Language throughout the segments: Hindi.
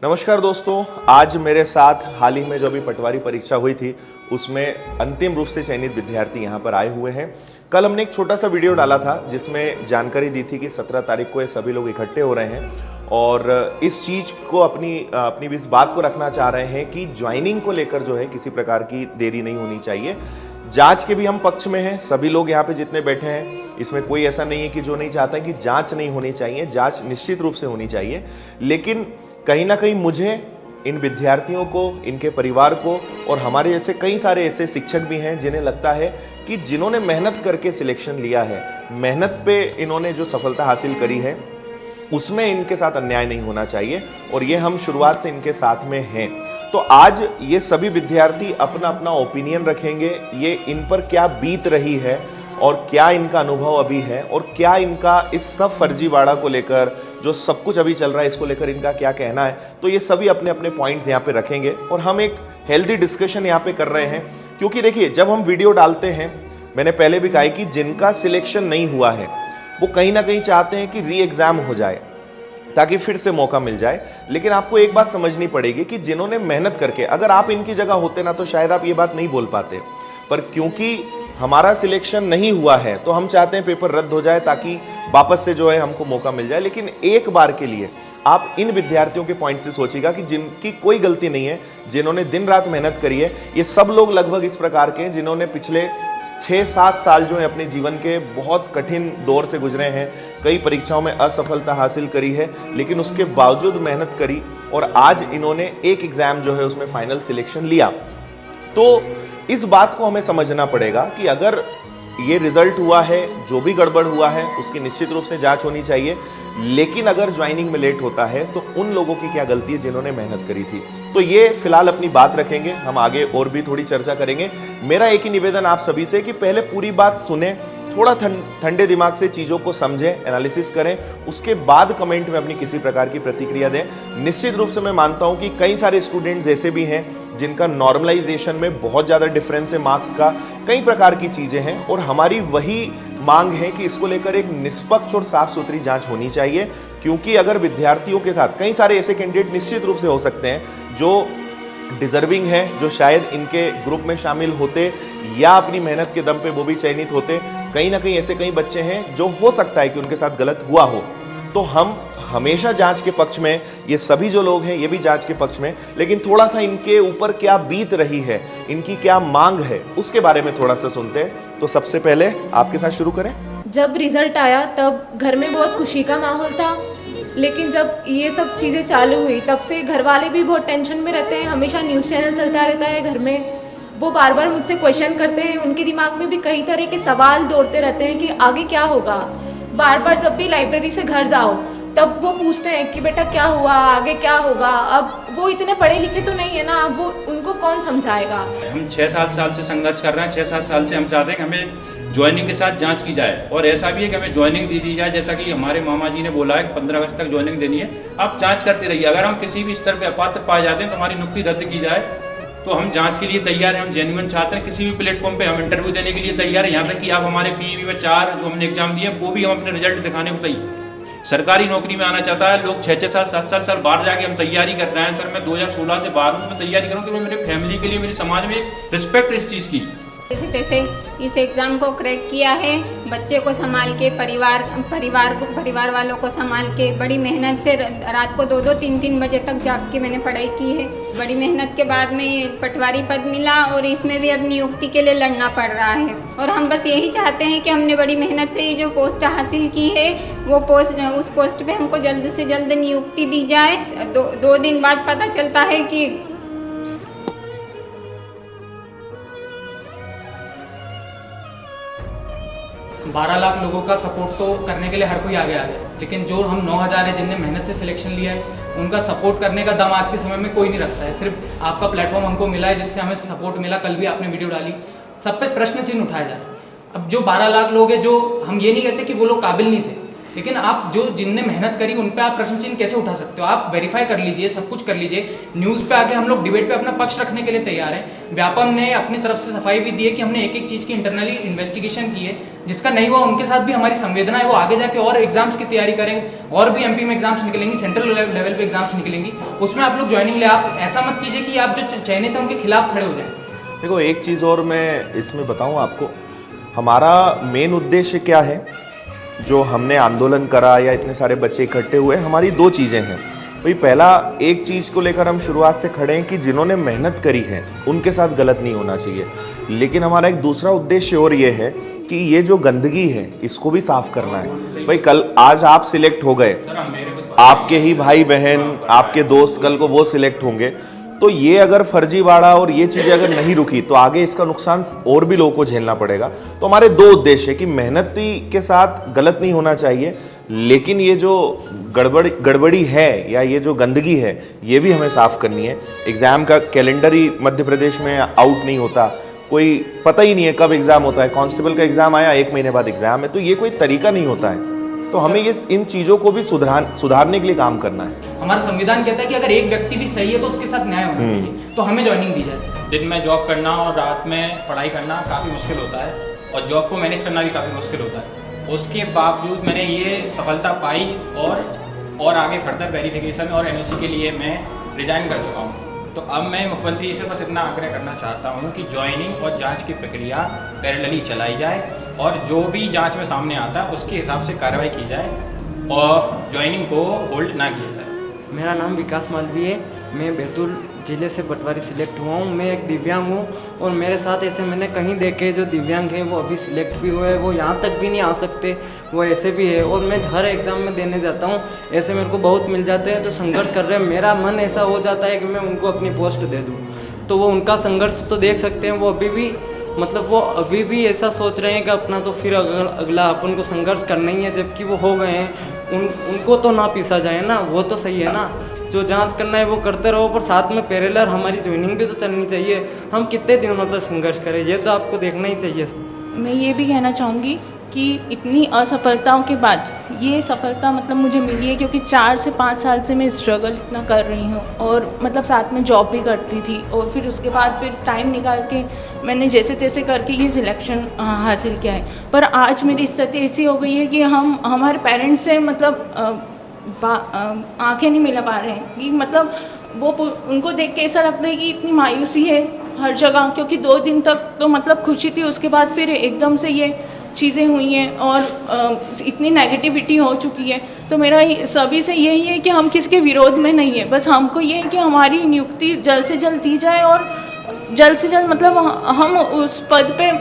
नमस्कार दोस्तों, आज मेरे साथ हाल ही में जो अभी पटवारी परीक्षा हुई थी उसमें अंतिम रूप से चयनित विद्यार्थी यहाँ पर आए हुए हैं। कल हमने एक छोटा सा वीडियो डाला था जिसमें जानकारी दी थी कि 17 तारीख को ये सभी लोग इकट्ठे हो रहे हैं और इस चीज़ को अपनी इस बात को रखना चाह रहे हैं कि ज्वाइनिंग को लेकर जो है किसी प्रकार की देरी नहीं होनी चाहिए। जांच के भी हम पक्ष में हैं, सभी लोग यहाँ पे जितने बैठे हैं इसमें कोई ऐसा नहीं है कि जो नहीं चाहता है कि जांच नहीं होनी चाहिए। जांच निश्चित रूप से होनी चाहिए, लेकिन कहीं ना कहीं मुझे इन विद्यार्थियों को, इनके परिवार को और हमारे जैसे कई सारे ऐसे शिक्षक भी हैं जिन्हें लगता है कि जिन्होंने मेहनत करके सिलेक्शन लिया है, मेहनत पे इन्होंने जो सफलता हासिल करी है उसमें इनके साथ अन्याय नहीं होना चाहिए और ये हम शुरुआत से इनके साथ में हैं। तो आज ये सभी विद्यार्थी अपना अपना ओपिनियन रखेंगे, ये इन पर क्या बीत रही है और क्या इनका अनुभव अभी है और क्या इनका इस सब फर्जीवाड़ा को लेकर जो सब कुछ अभी चल रहा है इसको लेकर इनका क्या कहना है। तो ये सभी अपने अपने पॉइंट्स यहाँ पे रखेंगे और हम एक हेल्दी डिस्कशन यहाँ पे कर रहे हैं, क्योंकि देखिए जब हम वीडियो डालते हैं, मैंने पहले भी कहा कि जिनका सिलेक्शन नहीं हुआ है वो कहीं ना कहीं चाहते हैं कि री एग्जाम हो जाए ताकि फिर से मौका मिल जाए। लेकिन आपको एक बात समझनी पड़ेगी कि जिन्होंने मेहनत करके, अगर आप इनकी जगह होते ना तो शायद आप ये बात नहीं बोल पाते, पर क्योंकि हमारा सिलेक्शन नहीं हुआ है तो हम चाहते हैं पेपर रद्द हो जाए ताकि वापस से जो है हमको मौका मिल जाए। लेकिन एक बार के लिए आप इन विद्यार्थियों के पॉइंट से सोचिएगा कि जिनकी कोई गलती नहीं है, जिन्होंने दिन रात मेहनत करी है, ये सब लोग लगभग इस प्रकार के हैं जिन्होंने पिछले 6-7 साल जो है अपने जीवन के बहुत कठिन दौर से गुजरे हैं, कई परीक्षाओं में असफलता हासिल करी है, लेकिन उसके बावजूद मेहनत करी और आज इन्होंने एक एग्जाम जो है उसमें फाइनल सिलेक्शन लिया। तो इस बात को हमें समझना पड़ेगा कि अगर ये रिजल्ट हुआ है, जो भी गड़बड़ हुआ है उसकी निश्चित रूप से जांच होनी चाहिए, लेकिन अगर ज्वाइनिंग में लेट होता है तो उन लोगों की क्या गलती है जिन्होंने मेहनत करी थी। तो ये फिलहाल अपनी बात रखेंगे, हम आगे और भी थोड़ी चर्चा करेंगे। मेरा एक ही निवेदन आप सभी से कि पहले पूरी बात सुने, थोड़ा ठंडे दिमाग से चीज़ों को समझें, एनालिसिस करें, उसके बाद कमेंट में अपनी किसी प्रकार की प्रतिक्रिया दें। निश्चित रूप से मैं मानता हूं कि कई सारे स्टूडेंट्स ऐसे भी हैं जिनका नॉर्मलाइजेशन में बहुत ज़्यादा डिफरेंस है मार्क्स का, कई प्रकार की चीज़ें हैं और हमारी वही मांग है कि इसको लेकर एक निष्पक्ष और साफ सुथरी जांच होनी चाहिए। क्योंकि अगर विद्यार्थियों के साथ कई सारे ऐसे कैंडिडेट निश्चित रूप से हो सकते हैं जो डिजर्विंग है, जो शायद इनके ग्रुप में शामिल होते या अपनी मेहनत के दम पे वो भी चयनित होते, कहीं ना कहीं ऐसे कई बच्चे हैं जो हो सकता है कि उनके साथ गलत हुआ हो। तो हम हमेशा जांच के पक्ष में, ये सभी जो लोग हैं ये भी जांच के पक्ष में, लेकिन थोड़ा सा इनके ऊपर क्या बीत रही है, इनकी क्या मांग है, उसके बारे में थोड़ा सा सुनते हैं। तो सबसे पहले आपके साथ शुरू करें। जब रिजल्ट आया तब घर में बहुत खुशी का माहौल था, लेकिन जब ये सब चीज़ें चालू हुई तब से घर वाले भी बहुत टेंशन में रहते हैं। हमेशा न्यूज़ चैनल चलता रहता है घर में, वो बार बार मुझसे क्वेश्चन करते हैं, उनके दिमाग में भी कई तरह के सवाल दौड़ते रहते हैं कि आगे क्या होगा। बार बार जब भी लाइब्रेरी से घर जाओ तब वो पूछते हैं कि बेटा क्या हुआ, आगे क्या होगा। अब वो इतने पढ़े लिखे तो नहीं है ना, अब वो उनको कौन समझाएगा। हम 6-7 साल से संघर्ष कर रहे हैं, 6-7 साल से हम चाहते हैं कि हमें ज्वाइनिंग के साथ जांच की जाए और ऐसा भी है कि हमें ज्वाइनिंग दी जाए, जैसा कि हमारे मामा जी ने बोला है 15 अगस्त तक ज्वाइनिंग देनी है। आप जांच करते रहिए, अगर हम किसी भी स्तर पर अपात्र पाए जाते हैं तो हमारी नियुक्ति रद्द की जाए। तो हम जांच के लिए तैयार हैं, हम जेन्युइन छात्र हैं, किसी भी प्लेटफॉर्म पे हम इंटरव्यू देने के लिए तैयार हैं। यहाँ तक कि आप हमारे पीईबी में 4 जो हमने एग्जाम दिए वो भी हम अपने रिजल्ट दिखाने को तैयार। सरकारी नौकरी में आना चाहता है लोग 6-6 साल 7-7 साल बाहर जाके हम तैयारी कर रहे हैं। सर मैं 2016 से बाहर हूँ, तो मैं तैयारी करूँ कि मैं मेरे फैमिली के लिए, मेरे समाज में एक रिस्पेक्ट इस चीज़ की। जैसे तैसे इस एग्ज़ाम को क्रैक किया है, बच्चे को संभाल के, परिवार वालों को संभाल के, बड़ी मेहनत से रात को 2-2 3-3 बजे तक जाग के मैंने पढ़ाई की है। बड़ी मेहनत के बाद में ये पटवारी पद मिला और इसमें भी अब नियुक्ति के लिए लड़ना पड़ रहा है। और हम बस यही चाहते हैं कि हमने बड़ी मेहनत से ये जो पोस्ट हासिल की है वो पोस्ट, उस पोस्ट पे हमको जल्द से जल्द नियुक्ति दी जाए। 2 दिन बाद पता चलता है कि 12 लाख लोगों का सपोर्ट तो करने के लिए हर कोई आगे आ गया, लेकिन जो हम 9,000 है जिनने मेहनत से सिलेक्शन लिया है उनका सपोर्ट करने का दम आज के समय में कोई नहीं रखता है। सिर्फ आपका प्लेटफॉर्म हमको मिला है जिससे हमें सपोर्ट मिला। कल भी आपने वीडियो डाली, सब पे प्रश्न चिन्ह उठाया जा रहा है। अब जो 12 लाख लोग हैं, जो हम ये नहीं कहते कि वो लोग काबिल नहीं थे, लेकिन आप जो जिनने मेहनत करी उन पे आप प्रश्न चिन्ह कैसे उठा सकते हो? आप वेरीफाई कर लीजिए, सब कुछ कर लीजिए। न्यूज़ पे आके हम लोग डिबेट पे अपना पक्ष रखने के लिए तैयार हैं। व्यापम ने अपनी तरफ से सफाई भी दी है कि हमने एक एक चीज़ की इंटरनली इन्वेस्टिगेशन की है। जिसका नहीं हुआ उनके साथ भी हमारी संवेदना है, वो आगे जाके और एग्जाम्स की तैयारी करेंगे, और भी MP में एग्जाम्स निकलेंगी, सेंट्रल लेवल पे एग्जाम्स निकलेंगी, उसमें आप लोग ज्वाइनिंग ले। आप ऐसा मत कीजिए कि आप जो चयनित है उनके खिलाफ खड़े हो जाए। देखो, एक चीज़ और मैं इसमें बताऊं आपको, हमारा मेन उद्देश्य क्या है जो हमने आंदोलन करा या इतने सारे बच्चे इकट्ठे हुए, हमारी दो चीज़ें हैं भाई। पहला, एक चीज़ को लेकर हम शुरुआत से खड़े हैं कि जिन्होंने मेहनत करी है उनके साथ गलत नहीं होना चाहिए। लेकिन हमारा एक दूसरा उद्देश्य और ये है कि ये जो गंदगी है इसको भी साफ करना है भाई। कल आज आप सिलेक्ट हो गए, आपके ही भाई बहन, आपके दोस्त कल को वो सिलेक्ट होंगे, तो ये अगर फर्जीवाड़ा और ये चीज़ें अगर नहीं रुकी तो आगे इसका नुकसान और भी लोगों को झेलना पड़ेगा। तो हमारे दो उद्देश्य है कि मेहनती के साथ गलत नहीं होना चाहिए, लेकिन ये जो गड़बड़ी है या ये जो गंदगी है ये भी हमें साफ करनी है। एग्ज़ाम का कैलेंडर ही मध्य प्रदेश में आउट नहीं होता, कोई पता ही नहीं है कब एग्ज़ाम होता है। कांस्टेबल का एग्ज़ाम आया, 1 महीने बाद एग्ज़ाम है, तो ये कोई तरीका नहीं होता है। तो हमें ये इन चीज़ों को भी सुधारने के लिए काम करना है। हमारा संविधान कहता है कि अगर एक व्यक्ति भी सही है तो उसके साथ न्याय होना चाहिए, तो हमें ज्वाइनिंग दी जाए। दिन में जॉब करना और रात में पढ़ाई करना काफ़ी मुश्किल होता है, और जॉब को मैनेज करना भी काफ़ी मुश्किल होता है। उसके बावजूद मैंने ये सफलता पाई, और आगे फर्दर वेरिफिकेशन और NOC के लिए मैं रिजाइन कर चुका हूँ। तो अब मैं मुख्यमंत्री जी से बस इतना आग्रह करना चाहता हूँ कि ज्वाइनिंग और जांच की प्रक्रिया पैरेलली चलाई जाए, और जो भी जांच में सामने आता है उसके हिसाब से कार्रवाई की जाए और ज्वाइनिंग को होल्ड ना किया जाए। मेरा नाम विकास मालवीय है, मैं बैतूल ज़िले से पटवारी सिलेक्ट हुआ हूँ। मैं एक दिव्यांग हूँ, और मेरे साथ ऐसे मैंने कहीं देखे जो दिव्यांग हैं वो अभी सिलेक्ट भी हुए, वो यहाँ तक भी नहीं आ सकते, वो ऐसे भी है। और मैं हर एग्ज़ाम में देने जाता हूँ, ऐसे मेरे को बहुत मिल जाते हैं तो संघर्ष कर रहे हैं। मेरा मन ऐसा हो जाता है कि मैं उनको अपनी पोस्ट दे दूँ, तो वो उनका संघर्ष तो देख सकते हैं। वो अभी भी ऐसा सोच रहे हैं कि अपना तो फिर अगला अपन को संघर्ष करना ही है, जबकि वो हो गए हैं। उनको तो ना पीसा जाए ना, वो तो सही है ना। जो जांच करना है वो करते रहो, पर साथ में पैरेलल हमारी ज्वाइनिंग भी तो चलनी चाहिए। हम कितने दिनों तक संघर्ष करें, ये तो आपको देखना ही चाहिए। मैं ये भी कहना चाहूँगी कि इतनी असफलताओं के बाद ये सफलता मतलब मुझे मिली है, क्योंकि 4 से 5 साल से मैं स्ट्रगल इतना कर रही हूँ, और मतलब साथ में जॉब भी करती थी, और फिर उसके बाद फिर टाइम निकाल के मैंने जैसे तैसे करके ये सिलेक्शन हासिल किया है। पर आज मेरी स्थिति ऐसी हो गई है कि हम हमारे पेरेंट्स से मतलब आंखें नहीं मिला पा रहे हैं कि मतलब वो उनको देख के ऐसा लगता है कि इतनी मायूसी है हर जगह, क्योंकि 2 दिन तक तो मतलब खुशी थी, उसके बाद फिर एकदम से ये चीज़ें हुई हैं और इतनी नेगेटिविटी हो चुकी है। तो मेरा सभी से यही है कि हम किसके विरोध में नहीं है, बस हमको ये है कि हमारी नियुक्ति जल्द से जल्द दी जाए, और जल्द से जल्द मतलब हम उस पद पे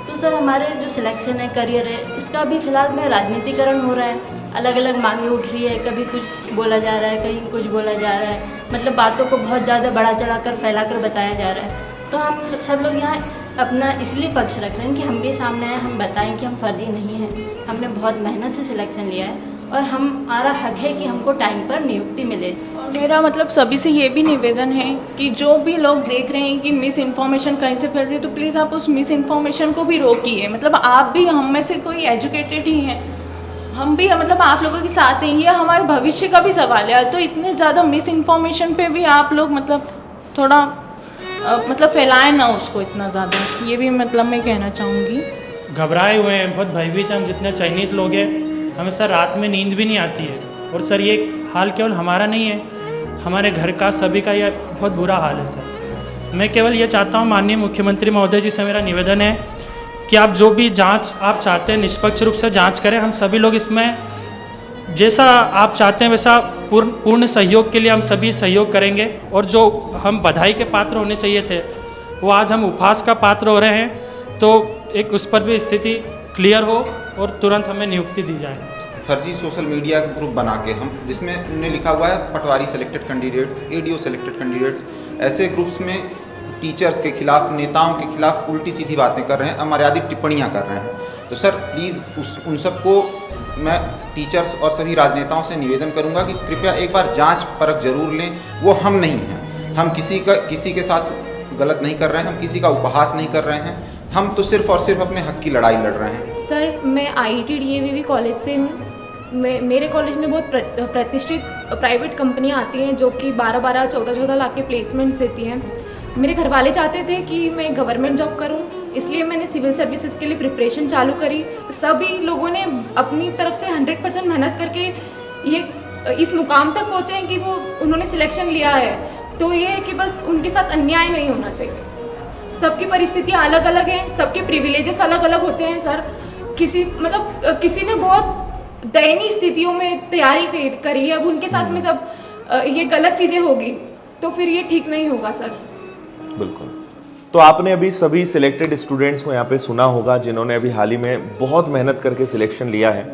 तो सर हमारे जो सिलेक्शन है, करियर है, इसका भी फ़िलहाल में राजनीतिकरण हो रहा है। अलग अलग मांगे उठ रही है, कभी कुछ बोला जा रहा है, कहीं कुछ बोला जा रहा है, मतलब बातों को बहुत ज़्यादा बढ़ा चढ़ा कर फैला कर बताया जा रहा है। तो हम सब लोग यहाँ अपना इसलिए पक्ष रख रहे हैं कि हम भी सामने आए, हम बताएं कि हम फर्जी नहीं हैं, हमने बहुत मेहनत से सिलेक्शन लिया है, और हमारा हक है कि हमको टाइम पर नियुक्ति मिले। मेरा मतलब सभी से ये भी निवेदन है कि जो भी लोग देख रहे हैं कि मिस इन्फॉर्मेशन कहीं से फैल रही है, तो प्लीज़ आप उस मिस इन्फॉर्मेशन को भी रोकिए। मतलब आप भी हम में से कोई एजुकेटेड ही हैं, हम भी मतलब आप लोगों के साथ हैं, ये हमारे भविष्य का भी सवाल है। तो इतने ज़्यादा मिस इन्फॉर्मेशन पे भी आप लोग मतलब थोड़ा मतलब फैलाएं ना उसको इतना ज़्यादा, ये भी मतलब मैं कहना चाहूँगी। घबराए हुए हैं, बहुत भयभीत हैं हम जितने चयनित लोग हैं। हमें सर रात में नींद भी नहीं आती है, और सर ये हाल केवल हमारा नहीं है, हमारे घर का सभी का यह बहुत बुरा हाल है सर। मैं केवल ये चाहता हूँ, माननीय मुख्यमंत्री महोदय जी से मेरा निवेदन है कि आप जो भी जांच आप चाहते हैं निष्पक्ष रूप से जांच करें। हम सभी लोग इसमें जैसा आप चाहते हैं वैसा पूर्ण सहयोग के लिए हम सभी सहयोग करेंगे, और जो हम बधाई के पात्र होने चाहिए थे वो आज हम उपहास का पात्र हो रहे हैं। तो एक उस पर भी स्थिति क्लियर हो और तुरंत हमें नियुक्ति दी जाए। फर्जी सोशल मीडिया ग्रुप बना के हम, जिसमें उन्होंने लिखा हुआ है patwari selected candidates, ADO selected candidates, ऐसे ग्रुप्स में टीचर्स के खिलाफ, नेताओं के खिलाफ उल्टी सीधी बातें कर रहे हैं, अमर्यादित टिप्पणियां कर रहे हैं। तो सर प्लीज़ उन सबको मैं टीचर्स और सभी राजनेताओं से निवेदन करूंगा कि कृपया एक बार जांच परख जरूर लें। वो हम नहीं हैं, हम किसी के साथ गलत नहीं कर रहे हैं, हम किसी का उपहास नहीं कर रहे हैं। हम तो सिर्फ और सिर्फ अपने हक की लड़ाई लड़ रहे हैं। सर मैं IIT DAVV कॉलेज से हूँ। मेरे कॉलेज में बहुत प्रतिष्ठित प्राइवेट कंपनियाँ आती हैं जो कि 12-12, 14-14 लाख के प्लेसमेंट्स देती हैं। मेरे घर वाले चाहते थे कि मैं गवर्नमेंट जॉब करूं, इसलिए मैंने सिविल सर्विसेज के लिए प्रिपरेशन चालू करी। सभी लोगों ने अपनी तरफ से 100% मेहनत करके ये इस मुकाम तक पहुँचे हैं कि वो उन्होंने सिलेक्शन लिया है। तो ये है कि बस उनके साथ अन्याय नहीं होना चाहिए। सबकी परिस्थितियाँ अलग अलग हैं, सबके प्रिविलेजेस अलग अलग होते हैं सर। किसी ने बहुत दयनीय स्थितियों में तैयारी करी है, अब उनके साथ में जब ये गलत चीज़ें होगी तो फिर ये ठीक नहीं होगा सर। बिल्कुल। तो आपने अभी सभी सिलेक्टेड स्टूडेंट्स को यहाँ पे सुना होगा जिन्होंने अभी हाल ही में बहुत मेहनत करके सिलेक्शन लिया है।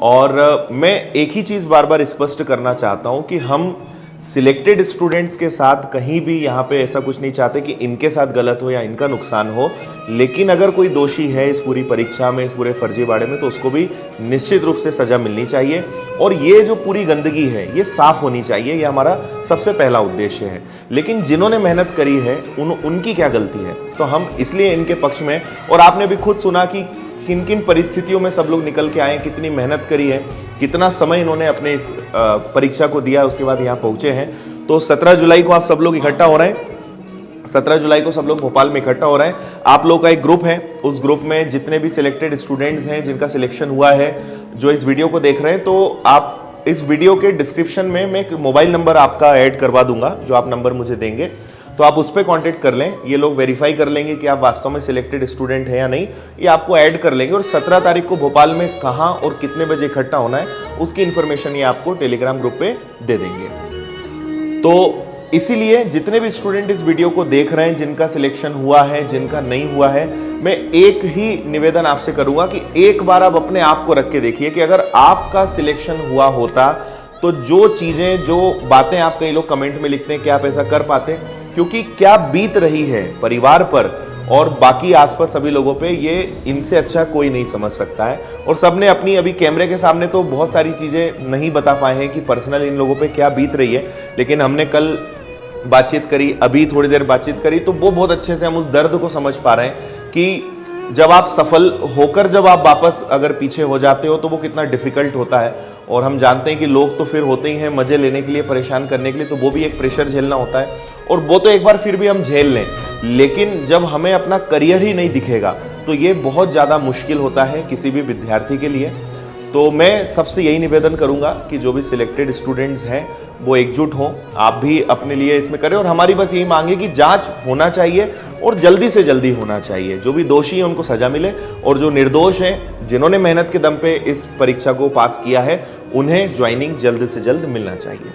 और मैं एक ही चीज़ बार बार स्पष्ट करना चाहता हूँ कि हम सिलेक्टेड स्टूडेंट्स के साथ कहीं भी यहाँ पे ऐसा कुछ नहीं चाहते कि इनके साथ गलत हो या इनका नुकसान हो। लेकिन अगर कोई दोषी है इस पूरी परीक्षा में, इस पूरे फर्जीवाड़े में, तो उसको भी निश्चित रूप से सज़ा मिलनी चाहिए। और ये जो पूरी गंदगी है ये साफ़ होनी चाहिए, ये हमारा सबसे पहला उद्देश्य है। लेकिन जिन्होंने मेहनत करी है उनकी क्या गलती है, तो हम इसलिए इनके पक्ष में। और आपने भी खुद सुना कि किन किन परिस्थितियों में सब लोग निकल के आए, कितनी मेहनत करी है, कितना समय इन्होंने अपने इस परीक्षा को दिया, उसके बाद यहाँ पहुँचे हैं। तो 17 जुलाई को आप सब लोग इकट्ठा हो रहे हैं। 17 जुलाई को सब लोग भोपाल में इकट्ठा हो रहे हैं। आप लोग का एक ग्रुप है, उस ग्रुप में जितने भी सिलेक्टेड स्टूडेंट्स हैं जिनका सिलेक्शन हुआ है, जो इस वीडियो को देख रहे हैं, तो आप इस वीडियो के डिस्क्रिप्शन में मैं एक मोबाइल नंबर आपका ऐड करवा दूंगा, जो आप नंबर मुझे देंगे, तो आप उस पर कॉन्टेक्ट कर लें। ये लोग वेरीफाई कर लेंगे कि आप वास्तव में सिलेक्टेड स्टूडेंट हैं या नहीं, ये आपको ऐड कर लेंगे। और 17 तारीख को भोपाल में कहाँ और कितने बजे इकट्ठा होना है उसकी इन्फॉर्मेशन ये आपको टेलीग्राम ग्रुप पे दे देंगे। तो इसीलिए जितने भी स्टूडेंट इस वीडियो को देख रहे हैं, जिनका सिलेक्शन हुआ है, जिनका नहीं हुआ है, मैं एक ही निवेदन आपसे करूंगा कि एक बार आप अपने आप को रख के देखिए कि अगर आपका सिलेक्शन हुआ होता तो जो चीजें, जो बातें आप कई लोग कमेंट में लिखते हैं, क्या आप ऐसा कर पाते? क्योंकि क्या बीत रही है परिवार पर और बाकी आसपास सभी लोगों पे, ये इनसे अच्छा कोई नहीं समझ सकता है। और सबने अपनी अभी कैमरे के सामने तो बहुत सारी चीजें नहीं बता पाए हैं कि पर्सनल इन लोगों पे क्या बीत रही है, लेकिन हमने कल बातचीत करी, अभी थोड़ी देर बातचीत करी, तो वो बहुत अच्छे से हम उस दर्द को समझ पा रहे हैं कि जब आप सफल होकर जब आप वापस अगर पीछे हो जाते हो तो वो कितना डिफिकल्ट होता है। और हम जानते हैं कि लोग तो फिर होते ही हैं मजे लेने के लिए, परेशान करने के लिए, तो वो भी एक प्रेशर झेलना होता है। और वो तो एक बार फिर भी हम झेल लें, लेकिन जब हमें अपना करियर ही नहीं दिखेगा तो ये बहुत ज़्यादा मुश्किल होता है किसी भी विद्यार्थी के लिए। तो मैं सबसे यही निवेदन करूंगा कि जो भी सिलेक्टेड स्टूडेंट्स हैं वो एकजुट हों, आप भी अपने लिए इसमें करें। और हमारी बस यही मांग है कि जांच होना चाहिए और जल्दी से जल्दी होना चाहिए। जो भी दोषी है उनको सजा मिले और जो निर्दोष हैं, जिन्होंने मेहनत के दम पे इस परीक्षा को पास किया है, उन्हें ज्वाइनिंग जल्द से जल्द मिलना चाहिए।